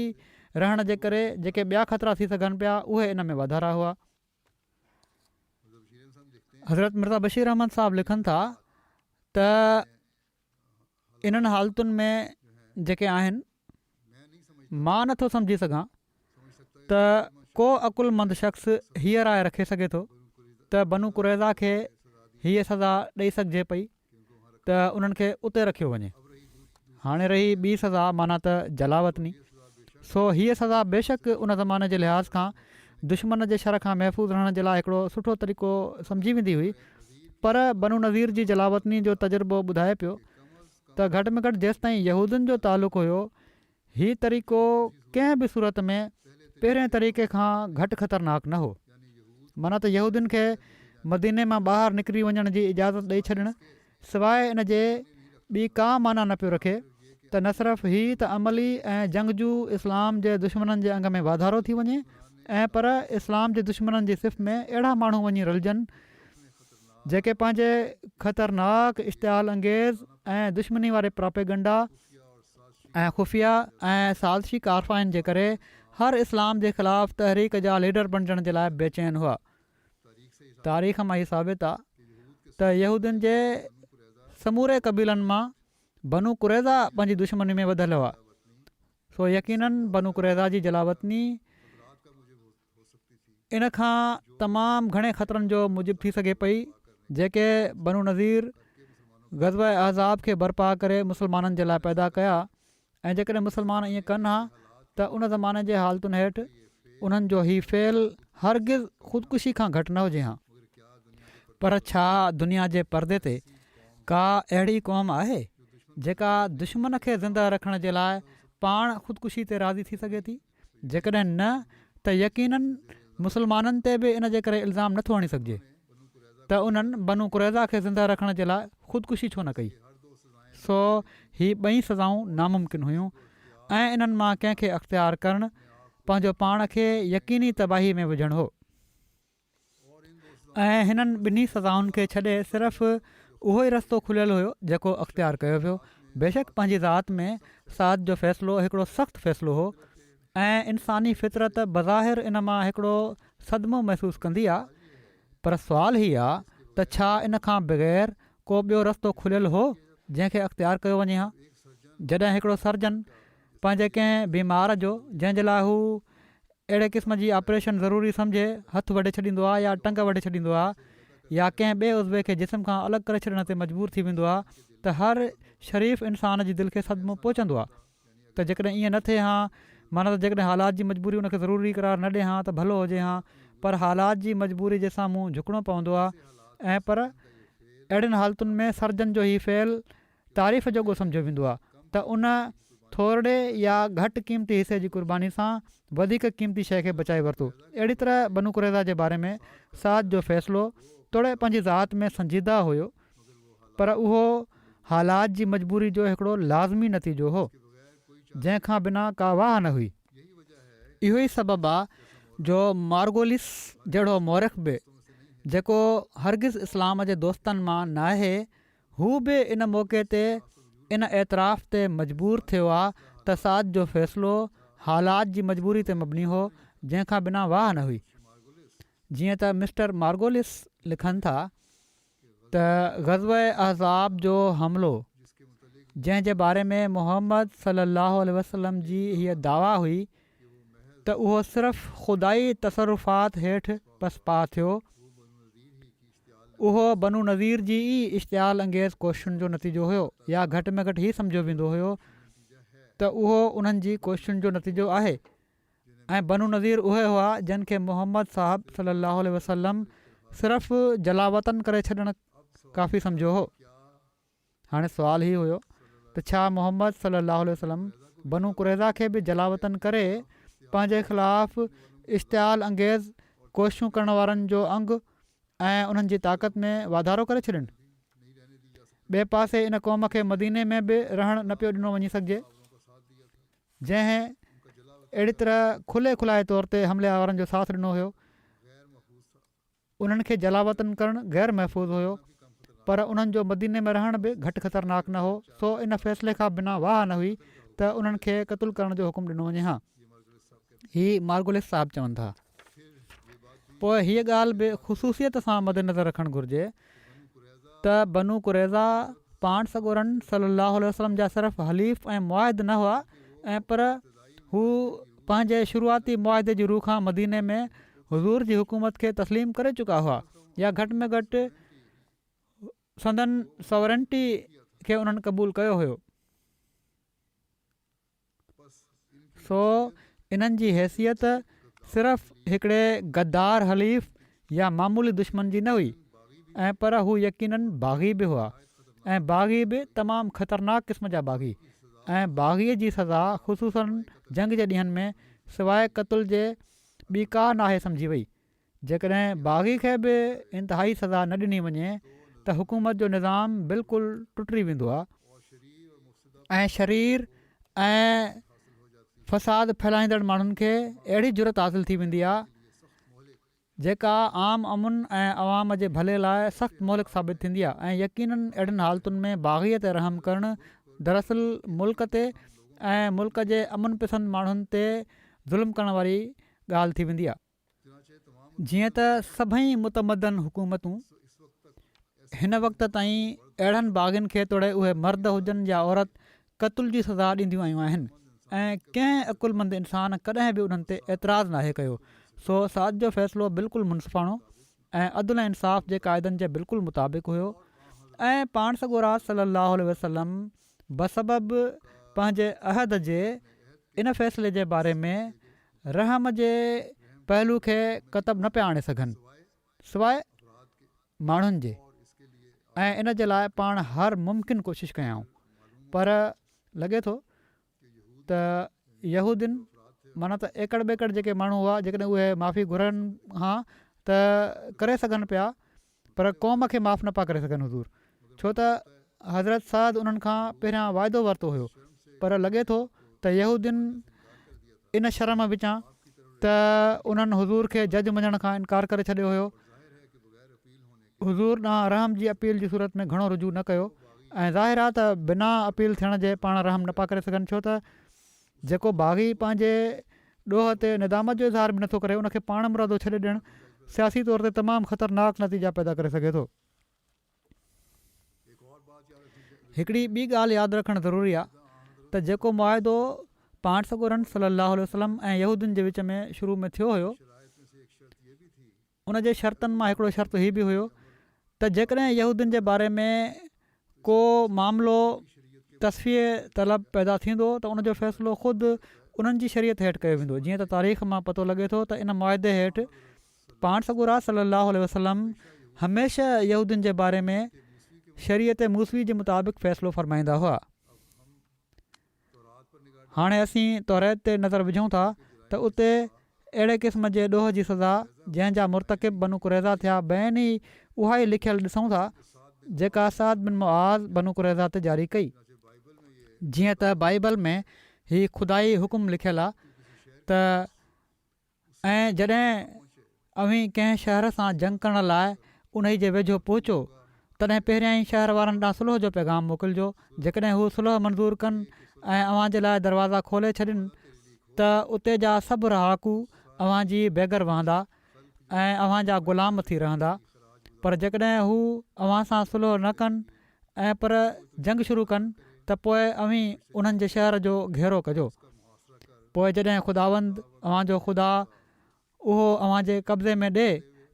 रहण जे करे जेके ॿिया ख़तरा थी सघनि पिया उहे इन में वधारा हुआ। हज़रत मिर्ज़ा बशीर अहमद साहब लिखनि था त इन्हनि हालतुनि में जेके आहिनि मां नथो सम्झी सघां त को अकुलमंद शख़्स हीअ राय रखे सघे थो त बनू कुरैज़ा खे हीअ सज़ा ॾेई सघिजे पई त उन्हनि खे उते रखियो वञे। हाणे रही ॿी सज़ा माना त जलावतनी। सो हीअ सज़ा बेशक उन ज़माने जे लिहाज़ खां दुश्मन जे शर खां महफ़ूज़ रहण जे लाइ हिकिड़ो सुठो तरीक़ो सम्झी वेंदी हुई, पर बनू नज़ीर जी जलावतनी जो तजुर्बो ॿुधाए पियो त घटि में घटि जेसिताईं यहूदियुनि जो तालुक़ु हुयो हीउ तरीक़ो कंहिं बि सूरत में पहिरें तरीक़े खां घटि ख़तरनाक न हो। माना त यहूदियुनि खे मदीने मां ॿाहिरि निकिरी वञण जी इजाज़त ॾेई छॾणु सवाइ इन जे ॿी का माना न पियो रखे त न सिर्फ़ु हीउ त अमली ऐं जंगजू इस्लाम जे दुश्मननि जे अंग में वाधारो थी वञे, ऐं पर इस्लाम जे दुश्मननि जी सिफ़ में अहिड़ा माण्हू वञी रलिजनि जेके पंहिंजे ख़तरनाक इश्तिहाल अंगेज़ ऐं दुश्मनी वारे प्रोपेगंडा ऐं ख़ुफ़िया ऐं साज़िशी कारफ़ाइन जे करे हर इस्लाम जे ख़िलाफ़ु तहरीक जा लीडर बणजण जे लाइ बेचैन हुआ। तारीख़ मां हीउ साबित आहे त यहूदियुनि जे समूरे क़बीलनि मां बनू कुरैज़ा पंहिंजी दुश्मनी में वधियल हुआ। सो यकीननि बनू कुरैज़ा जी जलावतनी इन खां तमामु घणे ख़तरनि जो मूजिबु थी सघे पई, जेके बनू नज़ीर ग़ज़व अहज़ाब खे बर्पा करे मुस्लमाननि जे लाइ पैदा कया। ऐं जेकॾहिं मुस्लमान ईअं कनि हा त उन ज़माने जे हालतुनि हेठि उन्हनि जो हीउ फेल हरगिज़ ख़ुदकुशी खां घटि न हुजे हा। पर छा दुनिया जे परदे ते का अहिड़ी क़ौम आहे जेका दुश्मन खे ज़िंदा रखण जे लाइ पाण ख़ुदकुशी ते राज़ी थी सघे थी? जेकॾहिं न, त यकीननि मुस्लमाननि ते बि इन जे करे इल्ज़ाम नथो हणी सघिजे त उन्हनि बनू कुरैज़ा खे ज़िंदा रखण जे लाइ ख़ुदकुशी छो न कई। सो ही ॿई सज़ाऊं नामुमकिन हुयूं ऐं इन्हनि मां कंहिंखे अख़्तियार करणु पंहिंजो पाण खे यकीनी तबाही में विझणु हो। ऐं हिननि ॿिन्ही सज़ाउनि खे छॾे सिर्फ़ु उहो ई रस्तो खुलियलु हुयो जेको अख़्तियार कयो वियो। बेशक पंहिंजी ज़ात में साद जो फ़ैसिलो हिकिड़ो सख़्तु फ़ैसिलो हो ऐं इंसानी फितरत बज़ाहिर इन मां हिकिड़ो सदमो महसूसु कंदी आहे। पर सुवालु ही आहे त छा इन खां बग़ैर को ॿियो रस्तो खुलियलु हो जंहिंखे अख़्तियार कयो वञे हा? जॾहिं हिकिड़ो सर्जन पंहिंजे कंहिं बीमार जो जंहिंजे लाइ हू अहिड़े क़िस्म जी ऑपरेशन ज़रूरी सम्झे हथु वढे छॾींदो आहे या टंग वढे छॾींदो आहे या कंहिं ॿिए उज़वे खे जिस्म खां अलॻि करे छॾण ते मजबूर थी वेंदो आहे, त हर शरीफ़ इंसान जी दिलि खे सदमो पहुचंदो आहे। त जेकॾहिं ईअं न थिए हा, माना त जेकॾहिं हालात जी मजबूरी उनखे ज़रूरी करार न ॾिए हा त भलो हुजे हा, पर हालात जी मजबूरी जे साम्हूं झुकणो पवंदो आहे। ऐं पर अहिड़ियुनि हालतुनि में सर्जन जो हीउ फेल तारीफ़ जोॻो सम्झो वेंदो आहे त उन थोरे या घटि क़ीमती हिसे जी क़ुर्बानी सां वधीक क़ीमती शइ खे बचाए वरितो। अहिड़ी तरह बनू कुरैज़ा जे बारे में साद जो फ़ैसिलो तोड़े पंहिंजी ज़ात में संजीदा हुयो, पर उहो हालात जी मजबूरी जो हिकिड़ो लाज़मी नतीजो हो जंहिंखां बिना का वाह न हुई। इहो ई सबबु आहे जो मार्गोलिस जहिड़ो मौरख़ बि जेको हरगिज़ इस्लाम जे दोस्तनि मां न आहे, हू बि इन मौक़े ते इन एतिराफ़ ते मजबूर थियो आहे त साद जो फ़ैसिलो हालात जी मजबूरी ते मबनी हो जंहिंखां बिना वाह न हुई। जीअं त मिस्टर मार्गोलिस लिखनि था त ग़ज़व अहज़ाब जो हमिलो जंहिं जे बारे में मुहम्मद सल्लल्लाहु अलैहि वसल्लम जी हीअ दावा हुई त उहो सिर्फ़ु ख़ुदाई तसरुफ़ात हेठि पसपा थियो, उहो बनू नज़ीर जी ई इश्तियाल अंगेज़ कोशिशुनि जो नतीजो हुयो, या घटि में घटि ई सम्झो वेंदो हुयो त उहो उन्हनि जी कोशिशुनि जो नतीजो आहे। ऐं बनू नज़ीर उहे हुआ जिन खे मुहम्मद साहब सल्लल्लाहु अलैहि वसल्लम सिर्फ़ु जलावतन करे छॾणु काफ़ी सम्झो हो। हाणे सुवालु ही हुयो त छा मुहम्मद सल्लल्लाहु अलैहि वसल्लम बनू कुरैज़ा खे बि जलावतन करे पंहिंजे ख़िलाफ़ु इश्तियाल अंगेज़ कोशिशूं करण वारनि जो अंग ऐं उन्हनि जी ताक़त में वाधारो करे छॾनि? ॿिए पासे इन क़ौम खे मदीने में बि रहणु न पियो ॾिनो वञी सघिजे, जंहिं अहिड़ी तरह खुले खुलाए तौर ते हमले वारनि जो साथ ॾिनो हुयो। उन्हनि खे जलावतन करणु ग़ैर महफ़ूज़ हुयो, पर उन्हनि जो मदीने में रहण बि घटि ख़तरनाक न हो। सो इन फ़ैसिले खां बिना वाह न हुई त उन्हनि खे क़तलु करण जो हुकुम ॾिनो वञे हा। हीअ मार्गोलिस साहिबु चवनि था। पोइ हीअ ॻाल्हि बि ख़ुसूसियत सां मद्देनज़र रखणु घुरिजे त बनू कुरैज़ा पाण सॻोरन सल्लल्लाहु अलैहि वसल्लम जा सिर्फ़ु हलीफ़ ऐं मुआहिद न हुआ, ऐं पर हू पंहिंजे शुरूआती मुआहिदे जी रूह खां मदीने में हुज़ूर जी हुकूमत खे तस्लीम करे चुका हुआ, या घटि में घटि संदन सॉवरेंटी खे उन्हनि क़बूलु कयो हुयो। सो इन्हनि जी हैसियत सिर्फ़ु हिकिड़े गद्दार हलीफ़ या मामूली दुश्मन जी न हुई, ऐं पर हू यकीननि बाग़ी बि हुआ, ऐं बाग़ी बि तमामु ख़तरनाक क़िस्म जा बाग़ी। ऐं बाग़ीअ जी सज़ा ख़ुसूसन जंग जे ॾींहंनि में सवाइ क़तल जे ॿी का नाहे सम्झी वई। जेकॾहिं बाग़ी खे बि इंतिहाई सज़ा न ॾिनी वञे त हुकूमत जो निज़ाम बिल्कुलु टुटी वेंदो आहे, ऐं शरीर ऐं फ़साद फैलाईंदड़ माण्हुनि खे अहिड़ी जुरत हासिलु थी वेंदी आहे जेका आम अमुन ऐं अवाम जे भले लाइ सख़्तु मोहलिक साबित थींदी आहे। ऐं यकीननि अहिड़ियुनि हालतुनि में बाग़ीअ ते रहम करणु दरअसल मुल्क ते ऐं मुल्क जे अमुन पसंद माण्हुनि ते ज़ुल्म करण वारी ॻाल्हि थी वेंदी आहे। जीअं त सभई मुतमदन हुकूमतूं हिन वक़्त ताईं अहिड़नि बाग़ियुनि खे तोड़े उहे मर्द हुजनि या औरत क़तल जी सज़ा ॾींदियूं आयूं आहिनि ऐं कंहिं अकुलमंद इंसान कॾहिं बि उन्हनि ते एतिराज़ु नाहे कयो। सो साज जो फ़ैसिलो बिल्कुलु मुनसिफ़ाणो ऐं अदल ऐं इंसाफ़ जे क़ाइदनि जे बिल्कुलु मुताबिक़ हुयो ऐं पाण सॻोरा सल्लल्लाहु अलैहि वसल्लम बसबबि पंहिंजे अहद जे इन फ़ैसिले जे बारे में रहम जे पहलू खे क़तब न पिया आणे सघनि सवाइ माण्हुनि जे, ऐं इन जे लाइ पाण हर मुमकिन कोशिशि कयाऊं। पर लॻे थो त यहूदिन माना त एकड़ ॿेकड़ जेके माण्हू हुआ जेकॾहिं उहे माफ़ी घुरनि हा त करे सघनि पिया, पर क़ौम खे माफ़ु न पिया करे सघनि हुज़ूर, छो त हज़रत साद उन्हनि खां पहिरियां वाइदो वरितो हुयो। पर लॻे थो त यहूदिन इन शर्म विचां त उन्हनि हुज़ूर खे जज मञण खां इनकार करे छॾियो हुयो। हुज़ूर ॾांहुं रहम जी अपील जी सूरत में घणो रुजू न कयो ऐं ज़ाहिर आहे त बिना अपील थियण जे पाण रहम न पिया करे सघनि, छो त जेको बाग़ी पंहिंजे ॾोह ते निदामत जो इज़हार बि नथो करे उनखे पाण मुरादो छॾे ॾियणु सियासी तौर ते तमामु ख़तरनाक नतीजा पैदा करे सघे थो। हिकिड़ी ॿी ॻाल्हि यादि रखणु ज़रूरी आहे त जेको मुआदो पाण सॻोरनि सल्लल्लाहु अलैहि वसल्लम ऐं यहूदियुनि जे विच में शुरू में थियो हुयो, उन जे शर्तनि मां हिकिड़ो शर्त हीअ बि हुयो त जेकॾहिं यहूदियुनि जे बारे में को मामिलो तस्फ़ीए तलब पैदा थींदो त उनजो फ़ैसिलो ख़ुदि उन्हनि जी शरीयत हेठि कयो वेंदो। जीअं त तारीख़ मां पतो लॻे थो त इन मुआदे हेठि पाण सॻोरा सल्लल्लाहु अलैहि वसल्लम हमेशह यहूदियुनि जे बारे में शरीयत मूसवी जे मुताबिक़ फ़ैसिलो फ़रमाईंदा हुआ। हाणे असीं तौरेत ते नज़र विझूं था त उते अहिड़े क़िस्म जे ॾोह जी सज़ा जंहिंजा मुर्तकिब बनू कुरैज़ा थिया बैनि ई उहा ई लिखियलु ॾिसूं था जेका साद बिन मुआज़ बनू कुरैज़ा ते जारी कई। जीअं त बाइबल में हीउ खुदाई हुकुम लिखियलु आहे त ऐं जॾहिं अवीं कंहिं शहर सां जंग करण लाइ उन जे वेझो पहुचो तॾहिं पहिरियां ई शहर वारनि ॾांहुं सुलह जो पैगाम मोकिलिजो। जेकॾहिं हू सुलह मंज़ूरु कनि ऐं अव्हां जे लाइ दरवाज़ा खोले छॾनि त उते जा सभु रहाकू अव्हां जी बेगर वहंदा ऐं अव्हां जा ग़ुलाम थी रहंदा। पर जेकॾहिं हू अव्हां सां सुलह न कनि ऐं पर जंग शुरू कनि त पोइ अवीं उन्हनि जे शहर जो घेरो कजो। पोइ जॾहिं ख़ुदावंद अव्हां जो ख़ुदा उहो अव्हां जे कब्ज़े में ॾिए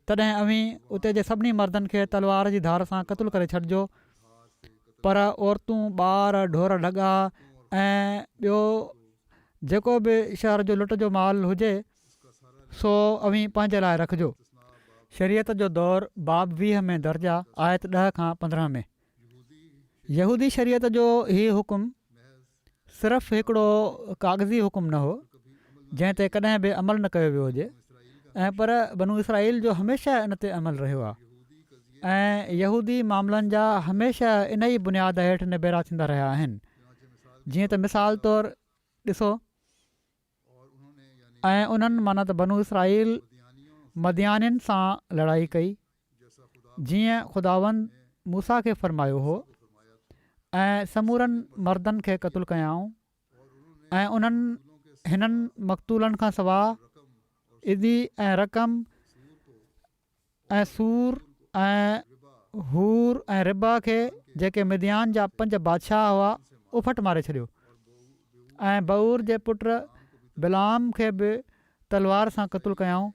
तॾहिं अवीं उते जे सभिनी मर्दनि खे तलवार जी धार सां क़तलु करे छॾिजो। पर औरतूं ॿार ढोर ढगा ऐं ॿियो जेको बि शहर जो लुट जो माल हुजे सो अवीं पंहिंजे लाइ रखिजो। शरीयत जो दौरु बाब 20 में दर्ज आहे, आयत 10 खां 15 में। यहूदी शरीयत जो हीउ हुकुम सिर्फ़ु हिकिड़ो कागज़ी हुकुम न हो जंहिं ते कॾहिं बि अमल न कयो वियो हुजे ऐं पर बनू इसराईल जो हमेशह इन ते अमल रहियो आहे ऐं यहूदी मामलनि जा हमेशह इन ई बुनियाद हेठि निबेरा थींदा रहिया आहिनि। जीअं त मिसाल तौरु ॾिसो ऐं उन्हनि माना त बनू इसराईल मदियानियुनि सां लड़ाई कई जीअं ख़ुदावंद मूसा खे फ़रमायो हो ऐं समूरनि मर्दनि खे क़तलु कयाऊं ऐं उन्हनि हिननि मक़तूलनि खां सवाइ इदी ऐं रक़म ऐं सूर ऐं हूर ऐं रिबा खे जेके मिदियान जा 5 बादशाह हुआ उफट मारे छॾियो ऐं बऊर जे पुट बिलाम खे बि तलवार सां क़तलु कयाऊं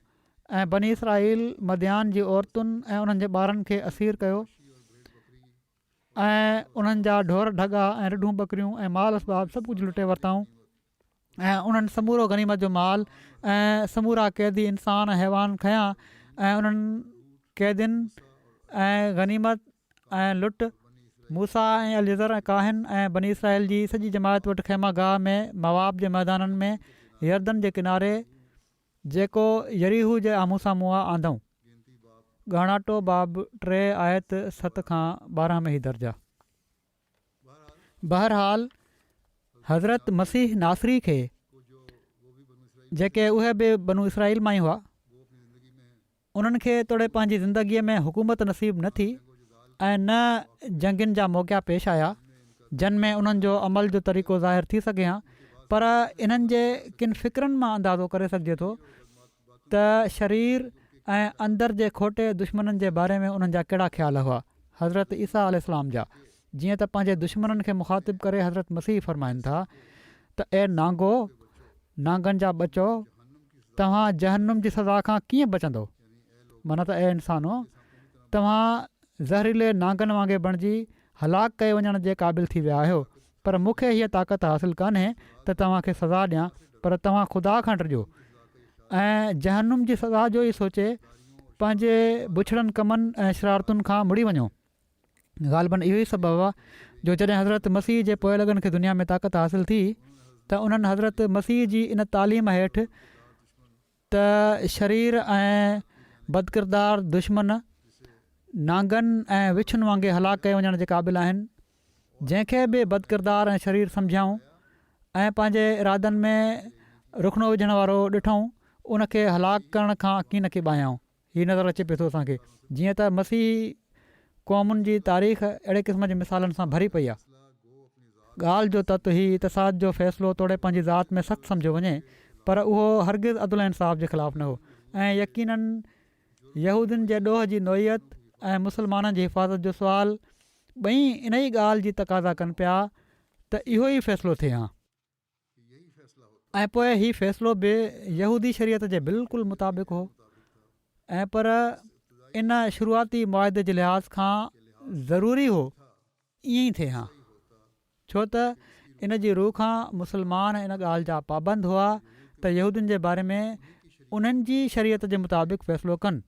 ऐं बनी इसराईल मदियान जी औरतुनि ऐं उन्हनि जे ॿारनि खे असीर कयो ऐं उन्हनि जा ढोर ढगा ऐं रिढूं बकरियूं ऐं माल असबाब सभु कुझु लुटे वरिताऊं ऐं उन्हनि समूरो गनीमत जो माल ऐं समूरा क़ैदी इंसान हैवान खयां ऐं उन्हनि क़ैदियुनि ऐं गनीमत ऐं लुट मूसा ऐं अलीज़र ऐं काहिन ऐं बनी इसराईल जी सॼी जमायत वटि ख़ैमा गाह में मवाब जे मैदाननि में यर्दन जे किनारे जेको यरीहू जे आम्हूं साम्हूं आहे आंदऊं। ॻाणाटो बाब 3 आयत 7 खां 12 में ई दर्जा। बहरहाल हज़रत मसीह नासरी खे जेके उहे बि बनू इसराईल मां ई हुआ उन्हनि खे तोड़े पंहिंजी ज़िंदगीअ में हुकूमत नसीब न थी ऐं न जंगुनि जा मौक़िया पेश आया जिन में उन्हनि जो अमल जो तरीक़ो ज़ाहिर थी सघे हा पर इन्हनि जे किन फ़िक्रनि मां अंदाज़ो करे सघिजे थो त शरीर ऐं अंदरि जे खोटे दुश्मननि जे बारे में उन्हनि जा कहिड़ा ख़्याल हुआ हज़रत ईसा अलाम जा। जीअं त पंहिंजे दुश्मननि खे मुखातिबु करे हज़रत मसीह फ़रमाइनि था त ए नांगो नांगनि जा ॿचो, तव्हां जहन्नुम जी सज़ा खां कीअं बचंदो। माना त ए इंसानो, तव्हां ज़हरीले नांगनि वांगुरु बणिजी हलाक कये वञण जे क़ाबिल थी विया आहियो। पर मूंखे हीअ ताक़त हासिलु कान्हे त तव्हांखे सज़ा ॾियां, पर तव्हां ख़ुदा खां डिॼो ऐं जहन्नुम जी सज़ा जो ई सोचे पंहिंजे बुछड़नि कमनि ऐं शरारतुनि खां मुड़ी वञो। ग़ालिबन इहो ई सबबु आहे जो जॾहिं हज़रत मसीह जे पोइलॻनि खे दुनिया में ताक़त हासिलु थी त उन्हनि हज़रत मसीह जी इन तालीम हेठि त शरीर ऐं बदकिरदार दुश्मन नांगनि ऐं विछुनि वांगुरु हलाक कये वञण जे क़ाबिल आहिनि। जंहिंखे बि बदकिरदार ऐं शरीर सम्झाऊं ऐं पंहिंजे इरादनि में रुखनो विझण वारो ॾिठूं, उनखे हलाक करण खां कीन खे ॿाहियाऊं। हीअ नज़र अचे पियो थो असांखे, जीअं त मसीह क़ौमुनि जी तारीख़ अहिड़े क़िस्म जे मिसालनि सां भरी पई आहे। ॻाल्हि जो तत ही इतिसाद जो फ़ैसिलो तोड़े पंहिंजी ज़ात में सख़्तु सम्झो वञे, पर उहो हरगिज़ अदल इंसाफ़ जे ख़िलाफ़ु न हो। ऐं यकीननि यहूदियुनि जे ॾोह जी नोयत ऐं मुस्लमाननि जी हिफ़ाज़त जो सुवालु ॿई इन ई ॻाल्हि जी तक़ाज़ा कनि पिया त इहो ई फ़ैसिलो थिए हा। ऐं पोइ हीउ फ़ैसिलो बि यहूदी शरीयत जे बिल्कुलु मुताबिक़ हो। ऐं पर इन शुरूआती मुआदे जे लिहाज़ खां ज़रूरी हो ईअं ई थिए हा, छो त इन जी रूह खां मुस्लमान इन ॻाल्हि जा पाबंद हुआ त यहूदियुनि जे बारे में उन्हनि जी शरीयत जे मुताबिक़ फ़ैसिलो कनि।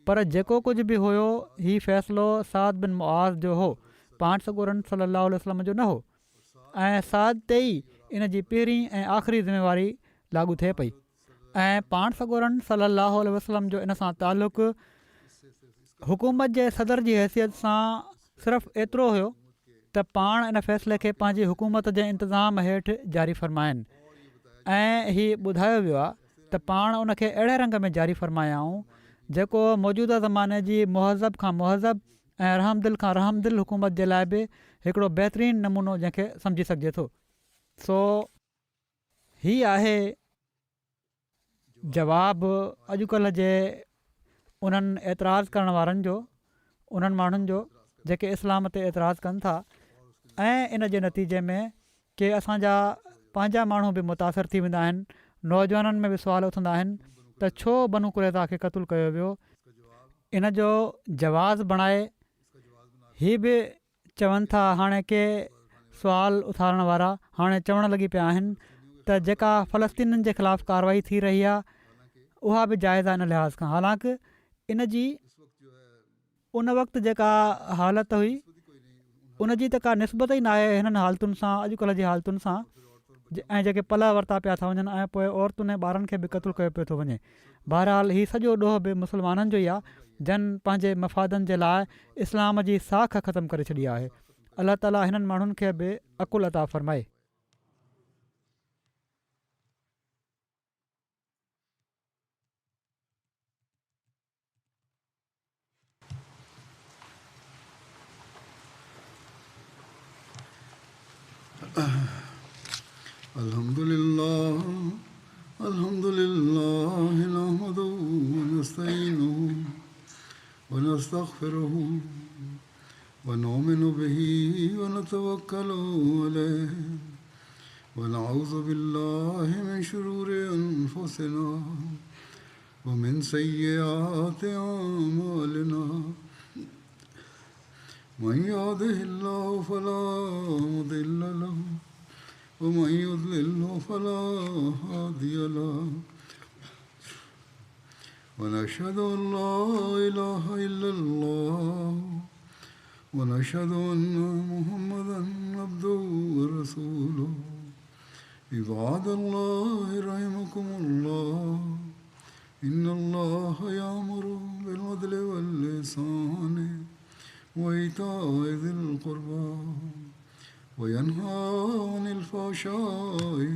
पर जेको कुझु बि हुयो, हीउ फ़ैसिलो साद बिन मुआज़ जो हो, पाण सॻोरन सल्लल्लाहु अलैहि वसल्लम जो न हो। ऐं साद ते ई इन जी पहिरीं ऐं आख़िरी ज़िमेवारी लागू थिए पई। ऐं पाण सॻोरन सल्लल्लाहु अलैहि वसल्लम जो इन सां तालुक़ु हुकूमत जे सदर जी हैसियत सां सिर्फ़ु एतिरो हुयो त पाण इन फ़ैसिले खे पंहिंजी हुकूमत जे इंतिज़ाम हेठि जारी फ़रमाइनि। ऐं हीउ ॿुधायो वियो आहे त पाण उनखे अहिड़े रंग में जारी फ़रमायाऊं जेको मौजूदा ज़माने जी मुहज़ब खां मुहज़ब ऐं रहमदिल खां रहमदिल हुकूमत जे लाइ बि हिकिड़ो बहितरीनु नमूनो जंहिंखे सम्झी सघिजे थो। सो हीअ आहे जवाबु अॼुकल्ह जे उन्हनि एतिराज़ु करण वारनि जो, उन्हनि माण्हुनि जो जेके इस्लाम ते एतिराज़ु कनि था। ऐं इन जे नतीजे में के असांजा पंहिंजा माण्हू बि मुतासिर थी वेंदा आहिनि। नौजवाननि में बि सुवाल उथंदा आहिनि त छो बनू कुरैज़ा खे क़तलु कयो वियो। इन जो जवाज़ु बणाए हीअ बि चवनि था, हाणे के सुवाल उथारण वारा हाणे चवणु लॻी पिया आहिनि त जेका फ़लस्तीननि जे ख़िलाफ़ु कारवाई थी रही आहे उहा बि जाइज़ आहे इन लिहाज़ खां। हालांकि इन जी उन वक़्तु जेका हालत हुई उन जी त का निस्बत ई न आहे हिननि हालतुनि सां, अॼुकल्ह जी हालतुनि सां। ऐं जेके पला वरिता पिया था वञनि ऐं पोइ औरतुनि ऐं ॿारनि खे बि क़तलु कयो पियो थो वञे। बहरहाल हीउ सॼो ॾोह बि मुस्लमाननि जो ई आहे जन पंहिंजे मफ़ादनि जे लाइ इस्लाम जी साख ख़तमु करे छॾी आहे। अलाह ताला हिननि माण्हुनि खे बि अक़ुल अता फ़रमाए। अल्हम्दुलिल्लाह अल्हम्दुलिल्लाह नहमदुहु व नस्तईनुहु व नस्तगफिरुहु व नुमिनु बिही व नतवक्कलु अलैहि व नऊज़ु बिल्लाहि मिन शुरूरि अनफुसिना व मिन सय्यिआति अअमालिना मन यहदिहिल्लाहु फला मुदिल्ल लहु ومن يضلله فلا هادي له ونشهد أن لا إله إلا الله ونشهد أن محمدا عبده ورسوله عباد الله رحمكم الله إن الله يأمر بالعدل والإحسان وإيتاء ذي القربى وينهى عن الفحشاء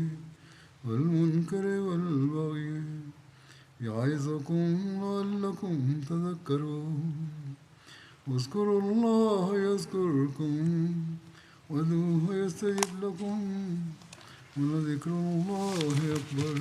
والمنكر والبغي يعظكم لعلكم تذكرون اذكروا الله يذكركم وادعوه يستجب لكم ولذكر الله أكبر.